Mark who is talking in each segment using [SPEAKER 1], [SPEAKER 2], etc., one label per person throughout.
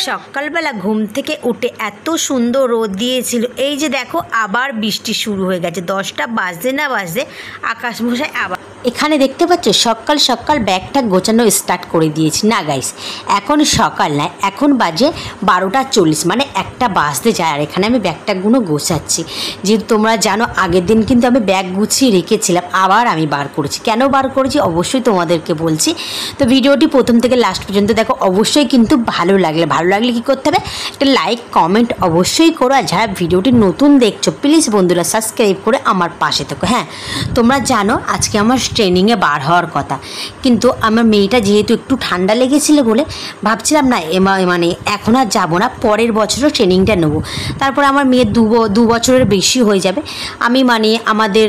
[SPEAKER 1] সকালবেলা ঘুম থেকে উঠে এত সুন্দর রোদ দিয়েছিল, এই যে দেখো আবার বৃষ্টি শুরু হয়ে গেছে। 10টা বাজতে না বাজতে আকাশ মশাই আবার এখানে দেখতে পাচ্ছ সকাল সকাল ব্যাগটা গোছানো স্টার্ট করে দিয়েছি। না গাইস, এখন সকাল না, এখন বাজে 12টা 40, মানে 1টা বাজতে যায়। আর এখানে আমি ব্যাগটাগুলো গোছাচ্ছি। যেহেতু তোমরা জানো আগের দিন কিন্তু আমি ব্যাগ গুছিয়ে রেখেছিলাম, আবার আমি বার করেছি। কেন বার করেছি অবশ্যই তোমাদেরকে বলছি। তো ভিডিওটি প্রথম থেকে লাস্ট পর্যন্ত দেখো। অবশ্যই কিন্তু ভালো লাগলে কী করতে হবে, একটা লাইক কমেন্ট অবশ্যই করো। আর যারা ভিডিওটি নতুন দেখছো প্লিজ বন্ধুরা সাবস্ক্রাইব করে আমার পাশে থেকো। হ্যাঁ, তোমরা জানো আজকে আমার ট্রেনিংয়ে বার হওয়ার কথা, কিন্তু আমার মেয়েটা যেহেতু একটু ঠান্ডা লেগেছিল বলে ভাবছিলাম না মানে এখন আর যাবো না, পরের বছরও ট্রেনিংটা নেবো। তারপর আমার মেয়ের দু বছরের বেশি হয়ে যাবে। আমি আমাদের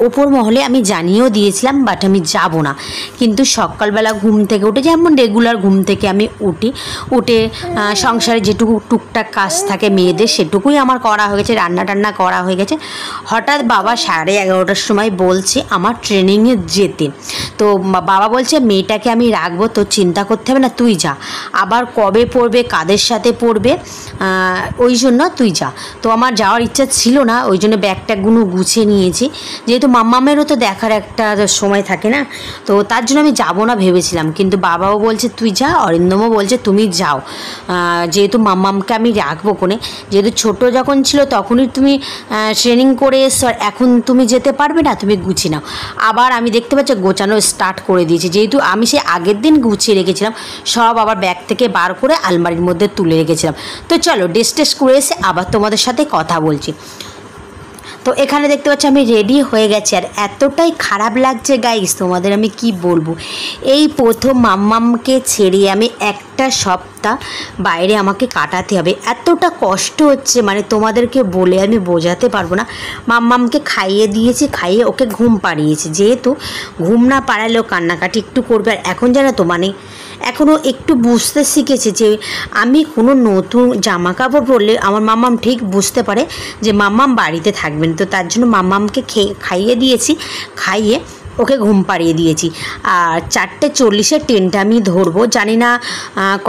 [SPEAKER 1] ওপর মহলে আমি জানিয়েও দিয়েছিলাম, বাট আমি যাব না। কিন্তু সকালবেলা ঘুম থেকে উঠে, যেমন রেগুলার ঘুম থেকে আমি উঠে সংসারে যেটুকু টুকটাক কাজ থাকে মেয়েদের সেটুকুই আমার করা হয়ে গেছে, রান্না টান্না করা হয়ে গেছে। হঠাৎ বাবা 11:30টার সময় বলছে আমার ট্রেনিংয়ে যেতে। তো বাবা বলছে মেয়েটাকে আমি রাখবো, তো চিন্তা করতে হবে না, তুই যা। আবার কবে পড়বে, কাদের সাথে পড়বে, ওই জন্য তুই যা। তো আমার যাওয়ার ইচ্ছা ছিল না, ওই জন্য ব্যাগটাগুলো গুছিয়ে নিয়েছি। যেহেতু মাম্মামেরও তো দেখার একটা সময় থাকে না, তো তার জন্য আমি যাব না ভেবেছিলাম। কিন্তু বাবাও বলছে তুই যা, অরিন্দমও বলছে তুমি যাও। যেহেতু মাম্মামকে আমি রাখবো কোনে, যেহেতু ছোট যখন ছিল তখনই তুমি ট্রেনিং করে এসছো, আর এখন তুমি যেতে পারবে না, তুমি গুছিয়ে নাও। আবার আমি দেখতে পাচ্ছি গোছানো স্টার্ট করে দিয়েছি। যেহেতু আমি সেই আগের দিন গুছিয়ে রেখেছিলাম, সব আবার ব্যাগ থেকে বার করে আলমারির মধ্যে তুলে রেখেছিলাম। তো চলো ড্রেস টেস্ট করে এসে আবার তোমাদের সাথে কথা বলছি। তো এখানে দেখতে পাচ্ছি আমি রেডি হয়ে গেছি, আর এতটাই খারাপ লাগছে গাইস, তোমাদের আমি কি বলবো। এই প্রথম মাম্মামকে ছেড়ে আমি একটা সপ্তাহ বাইরে আমাকে কাটাতে হবে, এতটা কষ্ট হচ্ছে তোমাদেরকে বলে আমি বোঝাতে পারবো না। মাম্মামকে খাইয়ে দিয়েছি, খাইয়ে ওকে ঘুম পাড়িয়েছি। যেহেতু ঘুম না পাড়ালেও কান্নাকাটি একটু করবে। আর এখন জানো তো এখনও একটু বুঝতে শিখেছে যে আমি কোনো নতুন জামা কাপড় পরলে আমার মাম্মাম ঠিক বুঝতে পারে যে মাম্মাম বাড়িতে থাকবেন। তো তার জন্য মাম্মামকে খাইয়ে দিয়েছি, খাইয়ে ওকে ঘুম পাড়িয়ে দিয়েছি। আর 4:40-এর ট্রেনটা আমি ধরবো, জানি না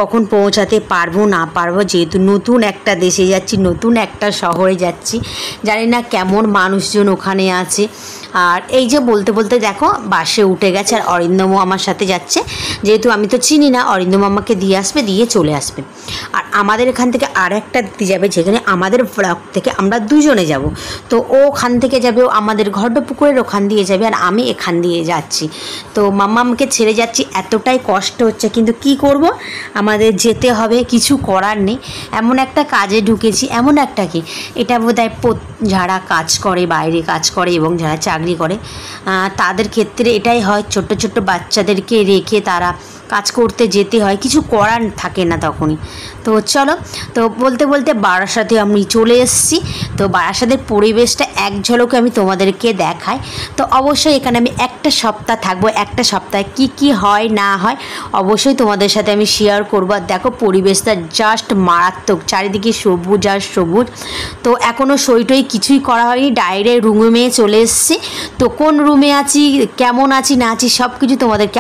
[SPEAKER 1] কখন পৌঁছাতে পারবো না পারবো। যেহেতু নতুন একটা দেশে যাচ্ছি, নতুন একটা শহরে যাচ্ছি, জানি না কেমন মানুষজন ওখানে আছে। আর এই যে বলতে বলতে দেখো বাসে উঠে গেছে, আর অরিন্দমও আমার সাথে যাচ্ছে। যেহেতু আমি তো চিনি না, অরিন্দম আমাকে দিয়ে আসবে, দিয়ে চলে আসবে। আর আমাদের এখান থেকে আর একটা দিদি যাবে, যেখানে আমাদের ব্লক থেকে আমরা দুজনে যাব। তো ও ওখান থেকে যাবে, ও আমাদের ঘরডপুকুরের ওখান দিয়ে যাবে, আর আমি এখান দিয়ে যাচ্ছি। তো মাম্মামকে ছেড়ে যাচ্ছি, এতটাই কষ্ট হচ্ছে, কিন্তু কি করব, আমাদের যেতে হবে, কিছু করার নেই। এমন একটা কাজে ঢুকেছি, এমন একটা কি, এটা বোধহয় যারা কাজ করে, বাইরে কাজ করে এবং যারা চাকরি করে তাদের ক্ষেত্রে এটাই হয়। ছোট্ট ছোট্ট বাচ্চাদেরকে রেখে তারা কাজ করতে যেতে হয়, কিছু করার থাকে না তখনই। তো চলো, তো বলতে বলতে বারাসাতে আমি চলে এসেছি। তো বারাসাতের পরিবেশটা এক ঝলকে আমি তোমাদেরকে দেখাই। তো অবশ্যই এখানে আমি একটা সপ্তাহ থাকবো, একটা সপ্তাহে কি কি হয় না হয় অবশ্যই তোমাদের সাথে আমি শেয়ার করবো। আর দেখো পরিবেশটা জাস্ট মারাত্মক, চারিদিকে সবুজ আর সবুজ। তো এখনও সইটই কিছুই করা হয়নি, ডাইরেক্ট রুমে চলে এসেছি। তো কোন রুমে আছি, কেমন আছি না আছি সব কিছু তোমাদেরকে